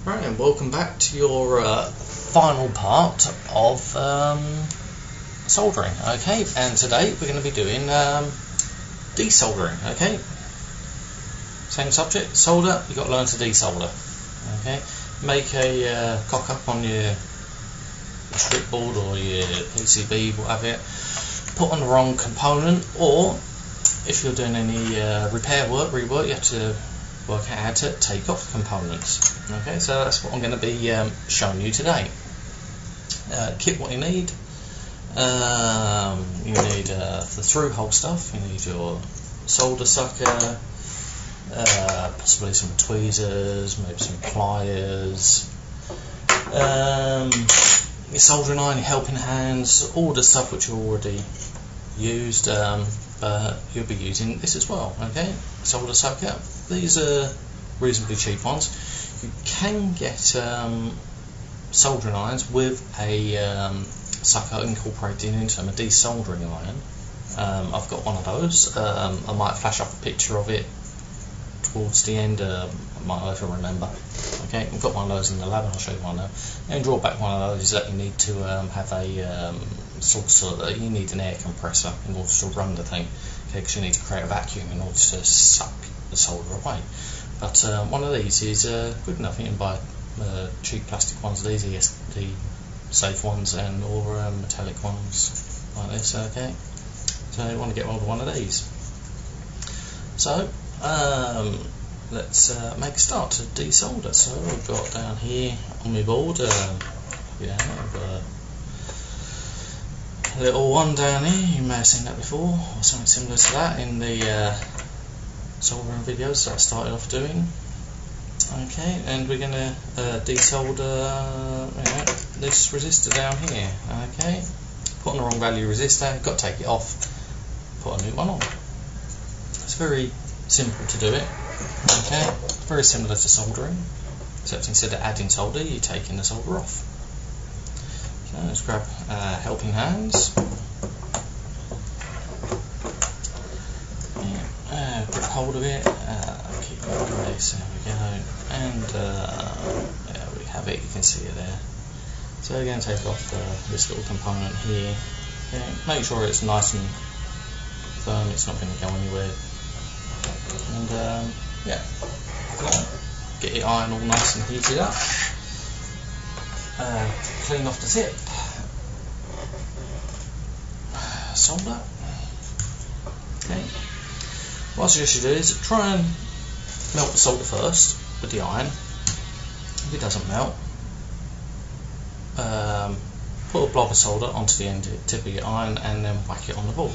Right, and welcome back to your final part of soldering. Okay, and today we're going to be doing desoldering. Okay, same subject, solder. You've got to learn to desolder. Okay, make a cock up on your strip board or your PCB, what have you. Put on the wrong component, or if you're doing any repair work, rework, you have to work out how to take off components. Okay, so that's what I'm going to be showing you today. Kit what you need. You need the through hole stuff. You need your solder sucker, possibly some tweezers, maybe some pliers, your soldering iron, your helping hands, all the stuff which you already used. You'll be using this as well. Okay, solder sucker. These are reasonably cheap ones. You can get soldering irons with a sucker incorporated into them, a desoldering iron. I've got one of those. I might flash up a picture of it towards the end. I might not even remember. Okay, I've got one of those in the lab, and I'll show you one now. The only drawback one of those is that you need to have a you need an air compressor in order to run the thing. Okay, because you need to create a vacuum in order to suck the solder away. But one of these is good enough. You can buy cheap plastic ones. These are the safe ones, and or metallic ones like this. Okay, so you want to get one of these. So let's make a start to desolder. So we've got down here on my board, I've got a little one down here. You may have seen that before, or something similar to that in the soldering videos that I started off doing. Okay, and we're going to desolder this resistor down here. Okay, put on the wrong value resistor, got to take it off, put a new one on. It's very simple to do it. Okay, very similar to soldering, except instead of adding solder, you're taking the solder off. So let's grab helping hands. Grip hold of it. Keep moving this. There we go. And there we have it. You can see it there. So we're going to take off this little component here. Okay, make sure it's nice and firm. It's not going to go anywhere. And yeah, get your iron all nice and heated up. Clean off the tip. Solder. Okay. What I suggest you do is try and melt the solder first with the iron. If it doesn't melt, put a blob of solder onto the end tip of your iron and then whack it on the board.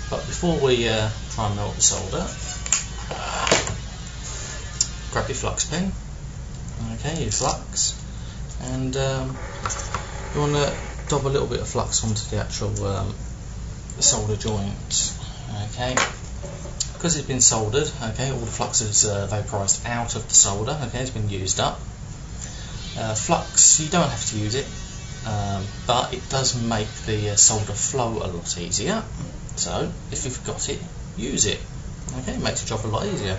But before we try and melt the solder, grab your flux pen. Okay, your flux, and you want to dab a little bit of flux onto the actual solder joint. Okay, because it's been soldered. Okay, all the flux is vaporized out of the solder. Okay, it's been used up. Flux, you don't have to use it, but it does make the solder flow a lot easier. So if you've got it, use it. Okay, it makes the job a lot easier.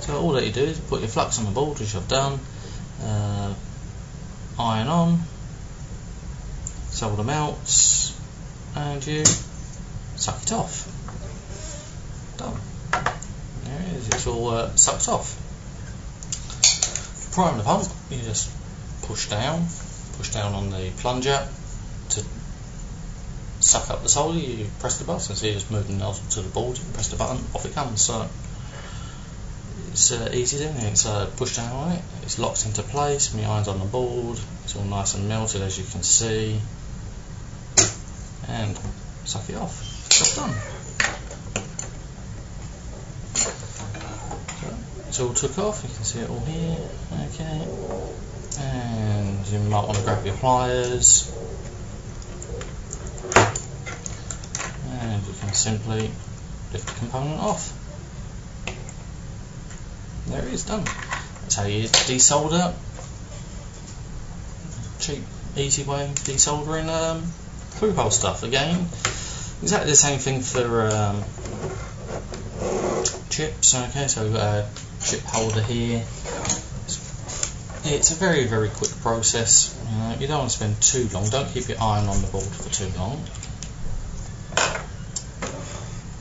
So all that you do is put your flux on the board, which I've done. Iron on, solder melts, and you suck it off. Done. There it is. It's all sucked off. To prime the pump, you just push down on the plunger to suck up the solder. You press the button, so you just move the nozzle to the board, and press the button, off it comes. So it's easy doing it. So push down on it, it's locked into place. My iron's on the board, it's all nice and melted, as you can see, and suck it off. Job done. So it's all took off. You can see it all here. Okay, and you might want to grab your pliers, and you can simply lift the component off. There it is, done. That's how you desolder. Cheap, easy way of desoldering through hole stuff. Again, exactly the same thing for chips. Okay, so we've got a chip holder here. it's a very, very quick process. You don't want to spend too long. Don't keep your iron on the board for too long,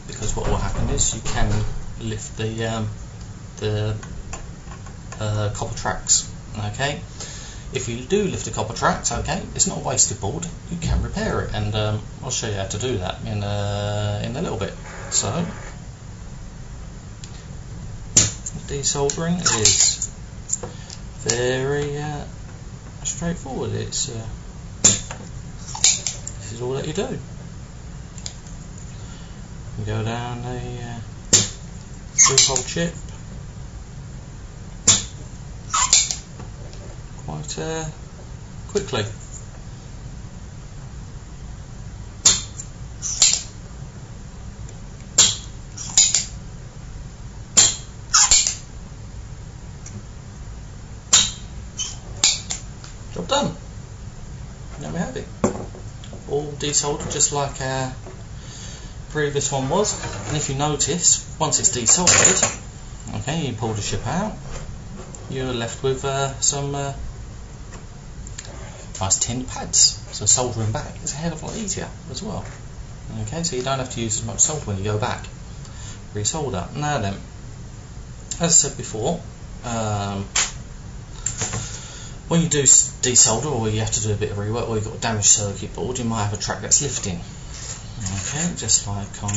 because what will happen is you can lift the copper tracks. Okay, if you do lift the copper tracks, okay, it's not a wasted board. You can repair it, and I'll show you how to do that in a little bit. So, desoldering is very straightforward. It's this is all that you do. You go down a through hole chip quite quickly. Job done. There we have it. All desoldered just like our previous one was. And if you notice, once it's desoldered, okay, you pull the chip out, you're left with some nice tin pads. So soldering back is a hell of a lot easier as well. Okay, so you don't have to use as much solder when you go back. Resolder. Now then, as I said before, when you do desolder, or you have to do a bit of rework, or you've got a damaged circuit board, you might have a track that's lifting. Okay, just like on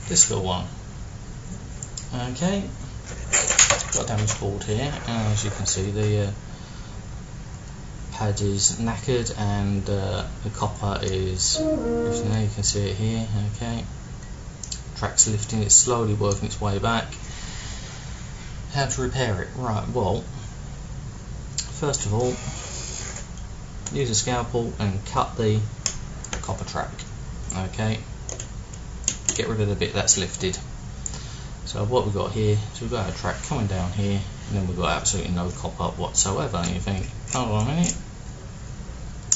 this little one. Okay, got a damaged board here, and as you can see, the pad is knackered, and the copper is lifting. There you can see it here. Okay, track's lifting, it's slowly working its way back. How to repair it? Right, well, first of all, use a scalpel and cut the copper track. Okay, get rid of the bit that's lifted. So what we've got here, so we've got our track coming down here, and then we've got absolutely no copper whatsoever. And you think, hold on a minute,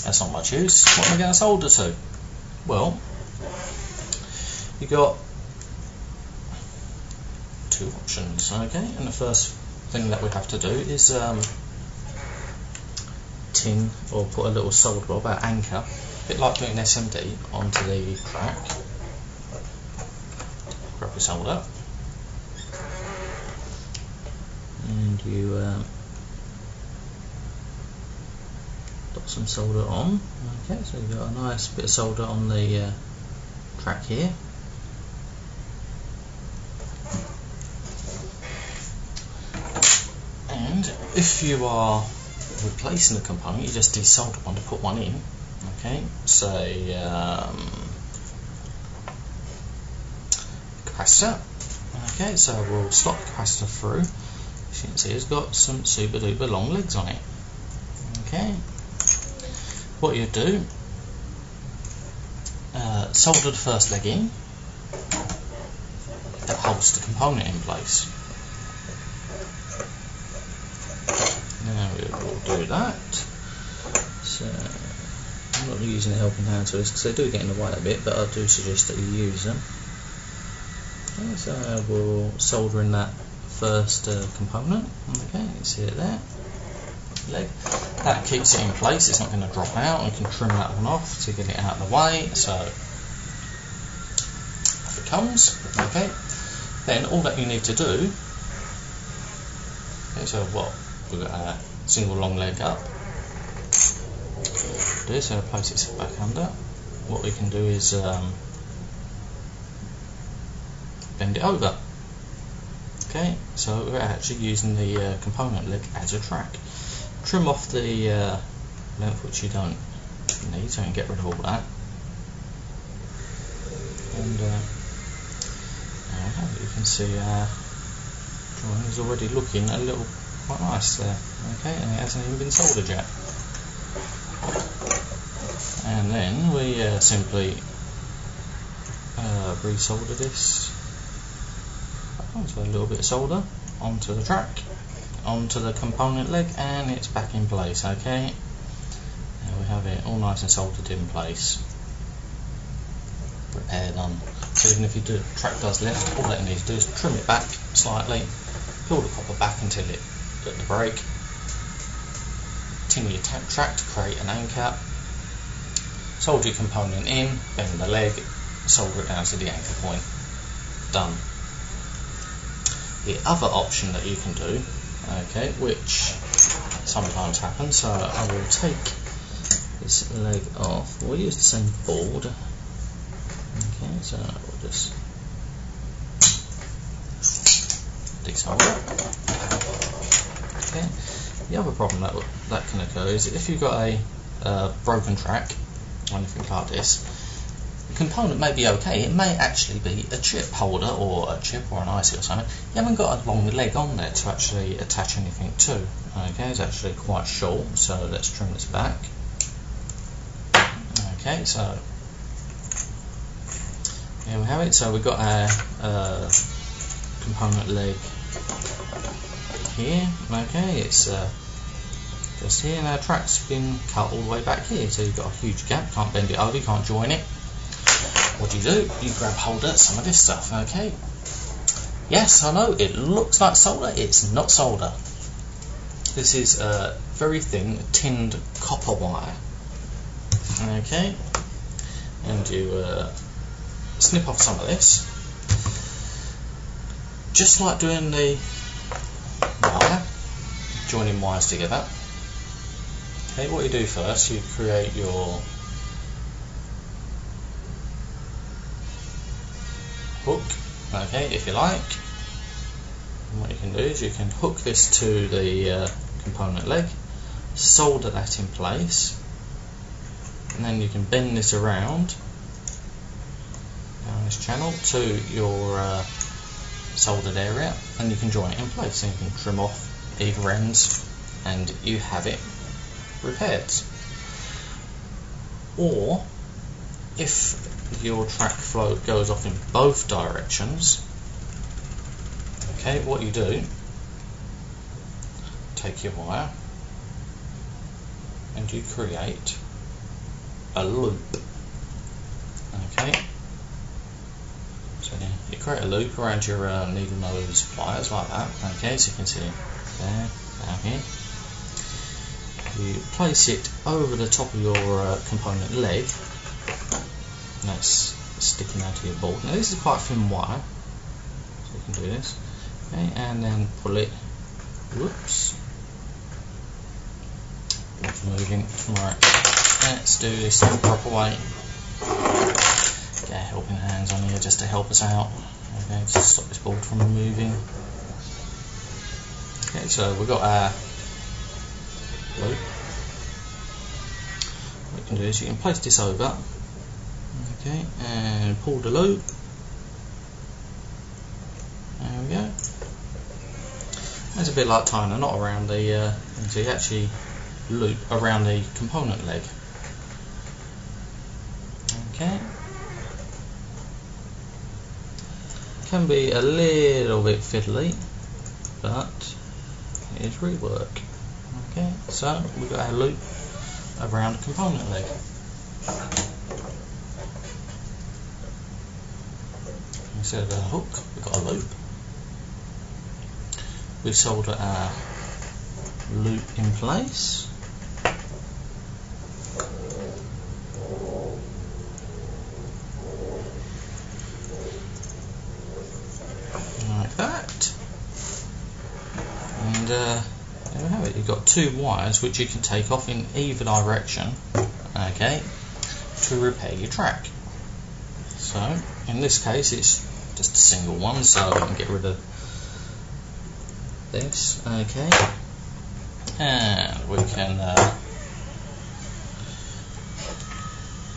that's not much use. What am I going to solder to? Well, you've got two options. Okay, and the first thing that we have to do is tin, or put a little solder rod, about anchor, a bit like putting SMD onto the track. Grab your solder, and you put some solder on. Okay, so you've got a nice bit of solder on the track here. And if you are replacing the component, you just desolder one to put one in. Okay, say capacitor. Okay, so we'll slot the capacitor through. As you can see, it's got some super duper long legs on it. Okay, what you do, solder the first leg in, that holds the component in place. Now we will do that. So I'm not using a helping hand to this because they do get in the way a bit, but I do suggest that you use them. Okay, so we'll solder in that first component. Okay, you see it there. Leg. That keeps it in place, it's not going to drop out. You can trim that one off to get it out of the way. So off it comes. Okay, then all that you need to do, okay, so what? We've got a single long leg up. So place it back under. What we can do is bend it over. Okay, so we're actually using the component leg as a track. Trim off the length which you don't need, so you can get rid of all that. And you can see drawing is already looking a little quite nice there. Okay, and it hasn't even been soldered yet. And then we simply resolder this. So a little bit of solder onto the track, onto the component leg, and it's back in place. Okay, and we have it all nice and soldered in place. Repair done. So even if the track does lift, all that you need to do is trim it back slightly, pull the copper back until it got the break, tin your track to create an anchor, solder your component in, bend the leg, solder it down to the anchor point. Done. The other option that you can do, okay, which sometimes happens, so I will take this leg off. We'll use the same board. Okay, so we'll just desolder. Okay. The other problem that can occur is if you've got a broken track or anything like this, the component may be okay, it may actually be a chip holder or a chip or an IC or something. You haven't got a long leg on there to actually attach anything to. Okay, it's actually quite short, so let's trim this back. Okay, so here we have it. So we've got our component leg here. Okay, it's just here, and our track's been cut all the way back here, so you've got a huge gap, can't bend it over, you can't join it. What do? You grab hold of some of this stuff. Okay, yes, I know it looks like solder, it's not solder. This is very thin tinned copper wire. Okay, and you snip off some of this, just like doing the wire, joining wires together. Okay, what you do first, you create your hook, okay, if you like. And what you can do is you can hook this to the component leg, solder that in place, and then you can bend this around down this channel to your soldered area, and you can join it in place, and you can trim off either ends and you have it repaired. Or if your track flow goes off in both directions, okay, what you do, take your wire and you create a loop. Okay, so you create a loop around your needle nose pliers like that. Okay, so you can see there, down here. You place it over the top of your component leg. That's sticking out of your board. Now this is quite a thin wire, so you can do this. Okay, and then pull it. Whoops. It's moving. Right. Let's do this the proper way. Get helping hands on here just to help us out. Okay, just to stop this board from moving. Okay, so we've got our loop. What you can do is you can place this over. Okay, and pull the loop. There we go. That's a bit like tying a knot around the. So you actually loop around the component leg. Okay. Can be a little bit fiddly, but it is rework. Okay, so we've got our loop around the component leg. Instead of a hook, we've got a loop. We solder our loop in place. Like that. And there we have it. You've got two wires which you can take off in either direction, okay, to repair your track. So in this case it's just a single one, so I can get rid of this. Okay, and we can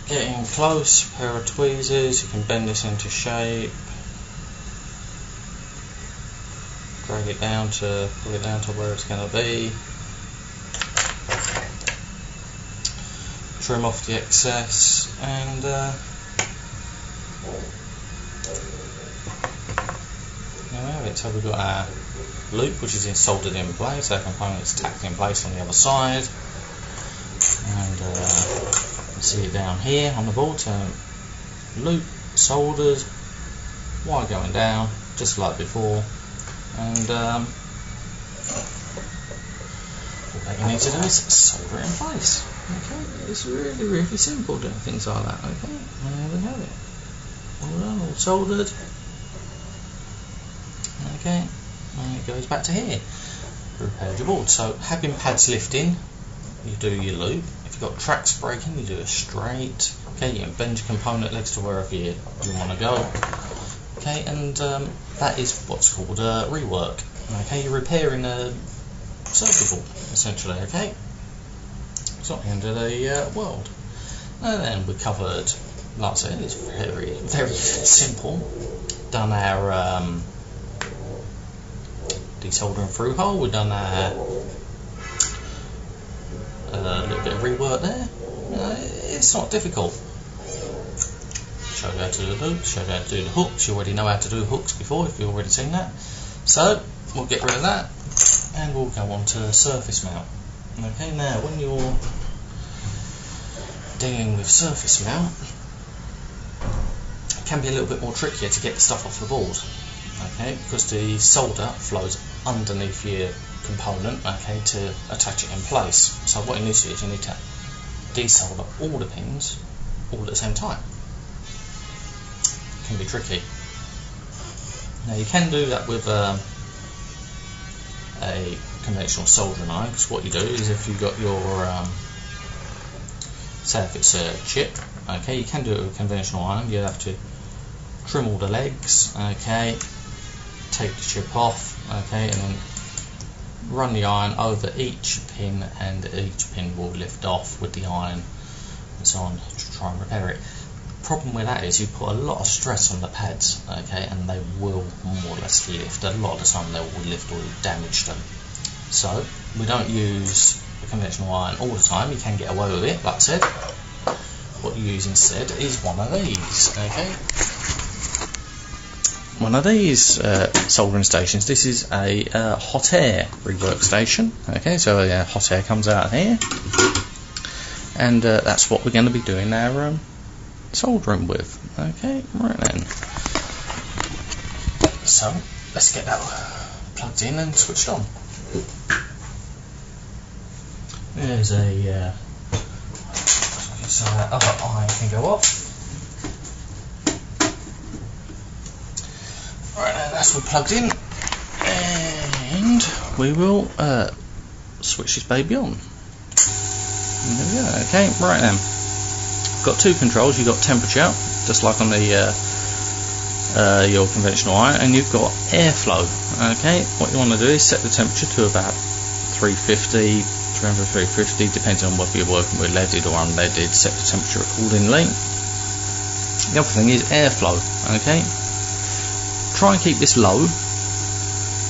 get in close, pair of tweezers. You can bend this into shape, drag it down to, pull it down to where it's going to be, trim off the excess, and there we have it. So we've got our loop, which is soldered in place, our component's tacked in place on the other side, and you see it down here on the board. So loop soldered, wire going down just like before, and pull that what you need to do is solder it in place. Okay, it's really, really simple doing things like that. Okay, there we have it. All done, all soldered. Okay, and it goes back to here. Repaired your board. So having pads lifting, you do your loop. If you've got tracks breaking, you do a straight. Okay, you can bend your component legs to wherever you want to go. Okay, and that is what's called a rework. Okay, you're repairing a circuit board, essentially. Okay, it's not the end of the world. And then we covered, like I said, it's very, very simple. Done our desoldering through hole. We've done our little bit of rework there. It's not difficult. Show you how to do the loops, show you how to do the hooks. You already know how to do hooks before if you've already seen that. So we'll get rid of that and we'll go on to surface mount. Okay, now when you're dealing with surface mount, it can be a little bit more trickier to get the stuff off the board. Okay, because the solder flows underneath your component, okay, to attach it in place. So what you need to do is you need to desolder all the pins all at the same time. Can be tricky. Now you can do that with a conventional soldering iron, because what you do is if you've got your say if it's a chip, okay, you can do it with a conventional iron. You have to trim all the legs, okay, take the chip off, okay, and then run the iron over each pin, and each pin will lift off with the iron and so on to try and repair it. Problem with that is you put a lot of stress on the pads, okay, and they will more or less lift. A lot of the time they will lift or damage them. So we don't use a conventional iron all the time. You can get away with it, like I said. What you use instead is one of these, okay. One of these soldering stations. This is a hot air rework station, okay, so hot air comes out of here, and that's what we're going to be doing our soldering with. Okay, right then. So let's get that plugged in and switched on. There's a so that other iron can go off. Right then, that's all plugged in, and we will switch this baby on. And there we go. Okay, right then. Got two controls. You've got temperature, just like on the your conventional iron, and you've got airflow. Okay, what you want to do is set the temperature to about 350, 350, depending on whether you're working with leaded or unleaded. Set the temperature accordingly. The other thing is airflow. Okay, try and keep this low,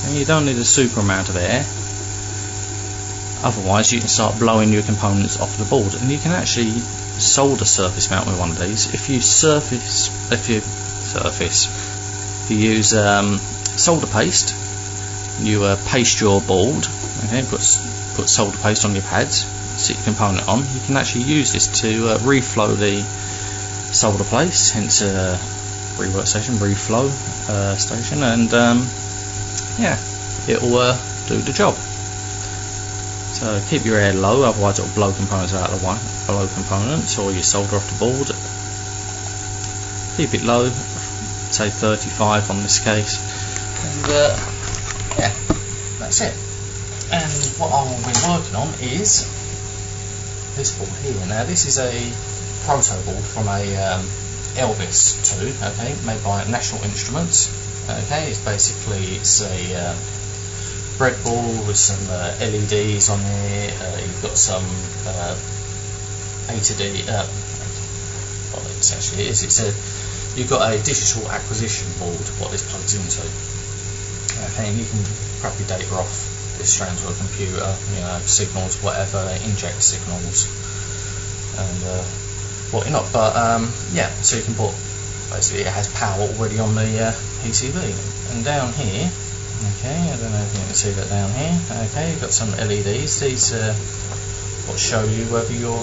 and you don't need a super amount of air. Otherwise, you can start blowing your components off the board, and you can actually solder surface mount with one of these. If you use solder paste, you paste your board, okay, put solder paste on your pads, sit your component on. You can actually use this to reflow the solder paste, hence rework station, reflow station, and yeah, it will do the job. So keep your air low, otherwise it will blow components out of the way, below components, or you solder off the board. Keep it low, say 35 on this case, and yeah, that's it. And what I will be working on is this board here. Now this is a proto board from a Elvis 2, okay, made by National Instruments. Okay, it's a breadboard with some LEDs on here. You've got some A to D. What it essentially is, you've got a digital acquisition board. What this plugs into. Okay, and you can grab your data off this straight into a computer. You know, signals, whatever, inject signals, and whatnot. But yeah, so you can put. Basically, it has power already on the PCB. And down here. Okay, I don't know if you can see that down here. Okay, you've got some LEDs. These will show you whether your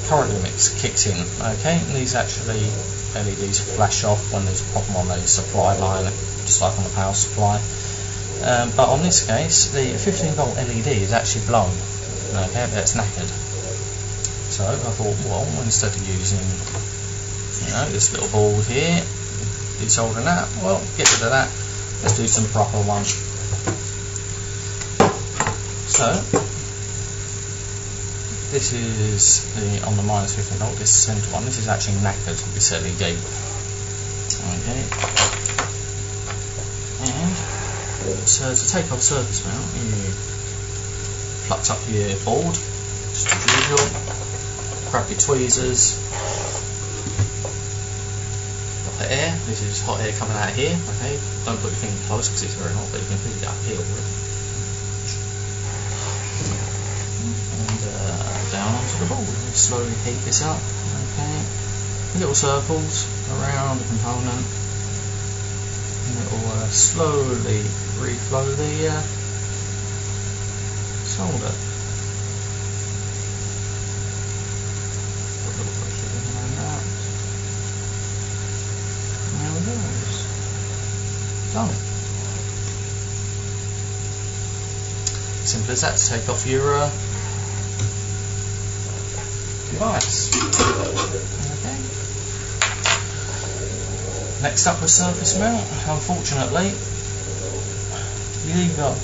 current limits kicks in. Okay, and these actually LEDs flash off when there's a problem on the supply line, just like on the power supply. But on this case, the 15 volt LED is actually blown. Okay, that's knackered. So I thought, well, instead of using, you know, this little board here, desoldering that, well, get rid of that. Let's do some proper ones. So this is on the minus 15 volt. This centre one. This is actually knackered. This LED. Okay. And so to take off surface mount, you plucked up your board, just as usual. Grab your tweezers. Got the air. This is hot air coming out here. Okay. Don't put your finger close because it's very hot, but you can feel it up here already. And down onto the board. Slowly heat this up. Okay. Little circles around the component. And it will slowly reflow the solder. Put a little pressure behind that. And there we go. Done. Simple as that to take off your device. Okay. Next up was surface mount. Unfortunately,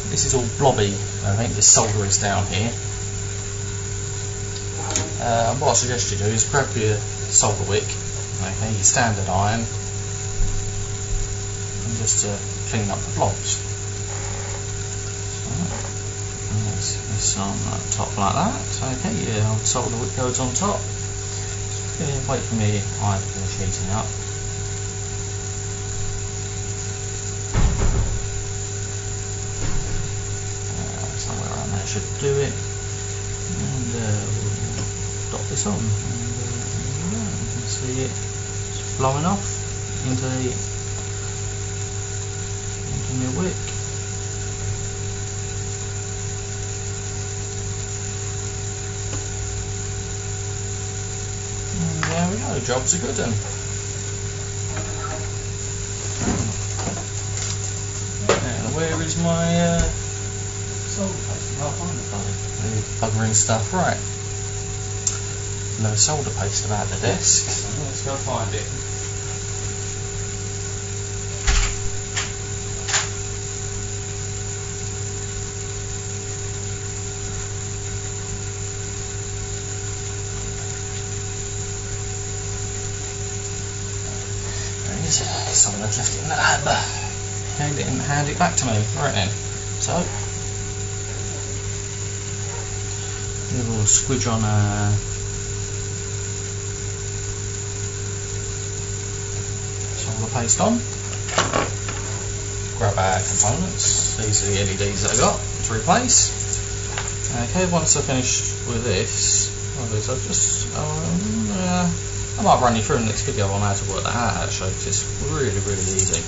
this is all blobby. I think the solder is down here. What I suggest you do is grab your solder wick, okay, your standard iron, and just clean up the blobs. This on top like that. Okay, your old solder wick goes on top. Wait for me iron to finish heating up. Somewhere around there should do it. And we'll dot this on. And you can see it flowing off into my wick. There we go, job's a good one. Now, where is my solder paste? I can't find the buggering stuff. Right. No solder paste about the desk, so let's go find it. Someone had left it in the lab. Okay, didn't hand it back to me. Right then. So little squidge on solder paste on. Grab our components. These are the LEDs that I got to replace. Okay, once I finish with this, I'll just I might run you through in the next video on how to work that out actually, because it's really easy.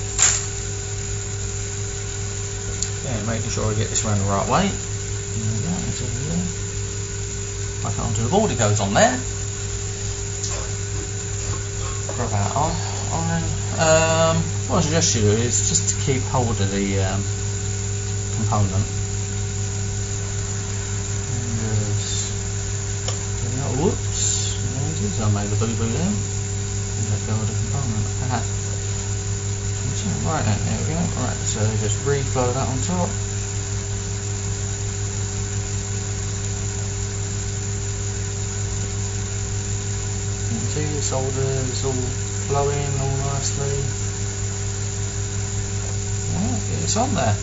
Yeah, making sure I get this around the right way. Back onto the board, it goes on there. Grab out iron. What I suggest you do is just to keep hold of the component. Whoops. I made a boo-boo there. Let go of the component. Right then, there we go. Right, so just reflow that on top. You can see the solder is all flowing all nicely. Right, it's on there.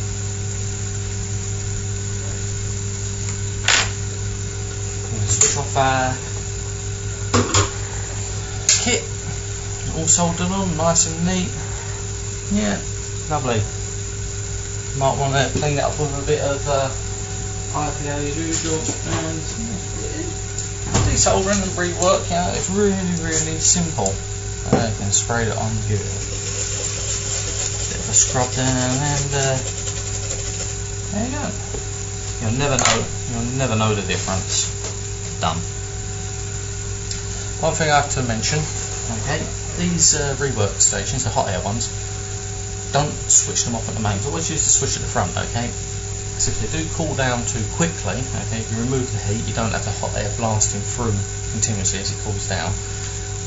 Switch off our kit, all soldered on, nice and neat. Yeah, lovely. Might want to clean it up with a bit of IPA as usual, and desoldering and rework. You know, it's really simple. You can spray it on good. Bit of a scrub down, and there you go. You'll never know the difference. Done. One thing I have to mention, okay, these rework stations, the hot air ones, don't switch them off at the mains. Always use the switch at the front, okay? because if they do cool down too quickly, okay, if you remove the heat, you don't have the hot air blasting through continuously as it cools down.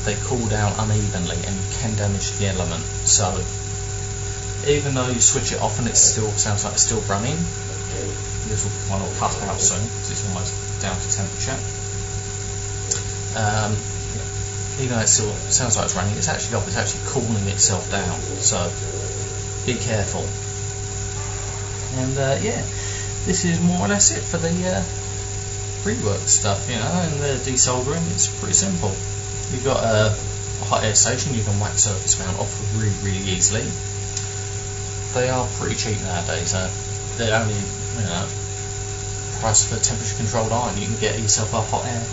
They cool down unevenly and you can damage the element. So even though you switch it off and it still sounds like it's still running, this one will cut out soon because it's almost down to temperature. Even though it still sounds like it's running, it's actually off, it's actually cooling itself down. So be careful. And yeah, this is more or less it for the rework stuff, you know, and the desoldering. It's pretty simple. You've got a hot air station, you can whack surface mount off really easily. They are pretty cheap nowadays. They're only, you know, price for temperature controlled iron. You can get yourself a hot air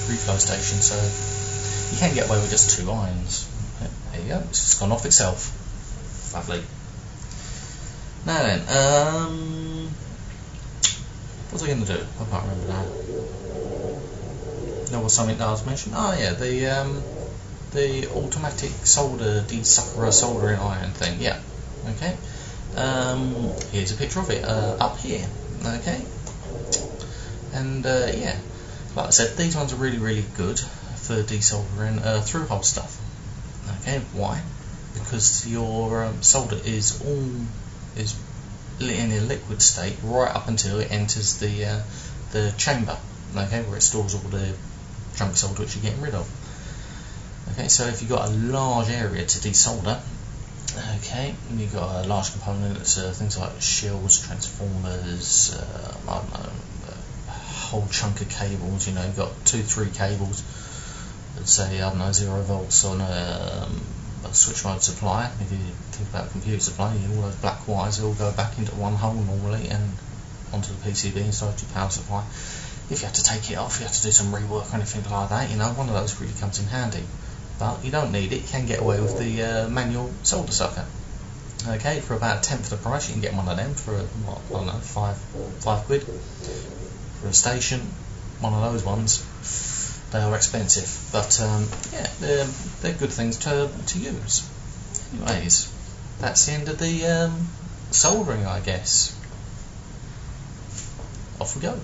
reflow station, so you can get away with just 2 irons. There you go, it's just gone off itself. Lovely. Now then, what was I going to do? I can't remember now. There was something that I was mentioning. Oh yeah, the automatic solder desuckerer soldering iron thing. Yeah. Okay. Here's a picture of it up here. Okay. And yeah, like I said, these ones are really good for desoldering through hole stuff. Okay. Why? Because your solder is in a liquid state right up until it enters the chamber, okay, where it stores all the junk solder which you're getting rid of. Okay, so if you've got a large area to desolder, okay, and you've got a large component that's things like shields, transformers, I don't know, a whole chunk of cables, you know, you've got 2-3 cables, let's say, I don't know, 0 volts on a switch mode supply. If you think about a computer supply, all those black wires all go back into one hole normally and onto the PCB inside your power supply. If you have to take it off, you have to do some rework or anything like that, you know, one of those really comes in handy. But you don't need it, you can get away with the manual solder sucker. Okay, for about 1/10 of the price you can get one of them for, what, I don't know, 5 quid. For a station, one of those ones. They are expensive, but yeah, they're good things to use. Anyways, that's the end of the soldering, I guess. Off we go.